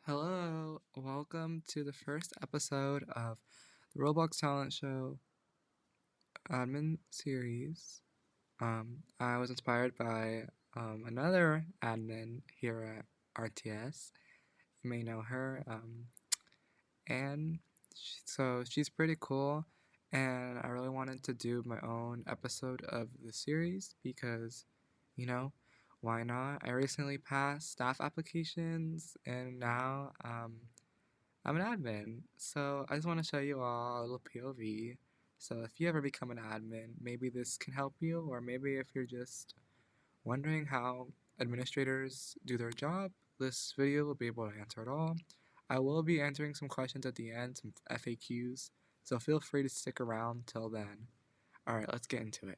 Hello, welcome to the first episode of the Roblox Talent Show admin series. I was inspired by another admin here at RTS. You may know her, Anne. So she's pretty cool, and I really wanted to do my own episode of the series because, you know, why not? I recently passed staff applications, and now I'm an admin, so I just want to show you all a little POV. So if you ever become an admin, maybe this can help you, or maybe if you're just wondering how administrators do their job, this video will be able to answer it all. I will be answering some questions at the end, some FAQs, so feel free to stick around till then. Alright, let's get into it.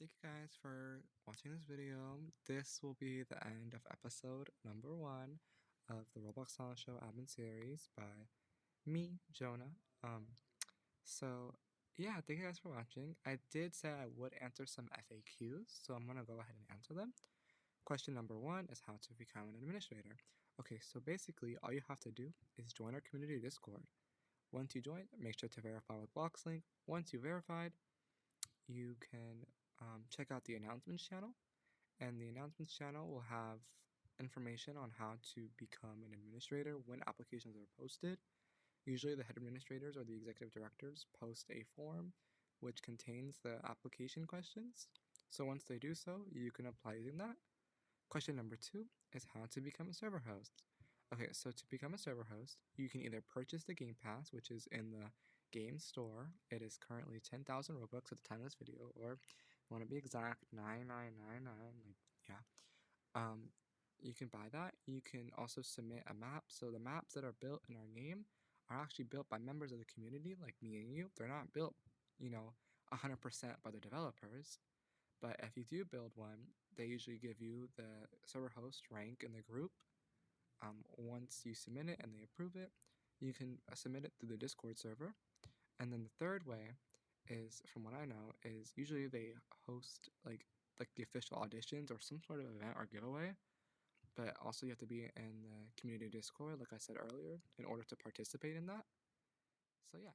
thank you guys for watching this video. This will be the end of episode number 1 of the Roblox Talent Show admin series by me, Jonah. So yeah, thank you guys for watching. I did say I would answer some FAQs, so I'm gonna go ahead and answer them. Question number 1 is how to become an administrator. Okay, so basically all you have to do is join our community Discord. Once you join, make sure to verify with BloxLink. Once you verified, you can check out the announcements channel, and the announcements channel will have information on how to become an administrator when applications are posted. Usually the head administrators or the executive directors post a form which contains the application questions. So once they do so, you can apply using that. Question number 2 is how to become a server host. Okay, so to become a server host, you can either purchase the Game Pass, which is in the game store. It is currently 10,000 Robux at the time of this video, or if you want to be exact, 9999, like, yeah. You can buy that. You can also submit a map. So the maps that are built in our game are actually built by members of the community, like me and you. They're not built, 100% by the developers. But if you do build one, they usually give you the server host rank in the group. Once you submit it and they approve it, you can submit it through the Discord server. And then the third way is, from what I know, is usually they host like the official auditions or some sort of event or giveaway. But also you have to be in the community Discord, like I said earlier, in order to participate in that. So yeah.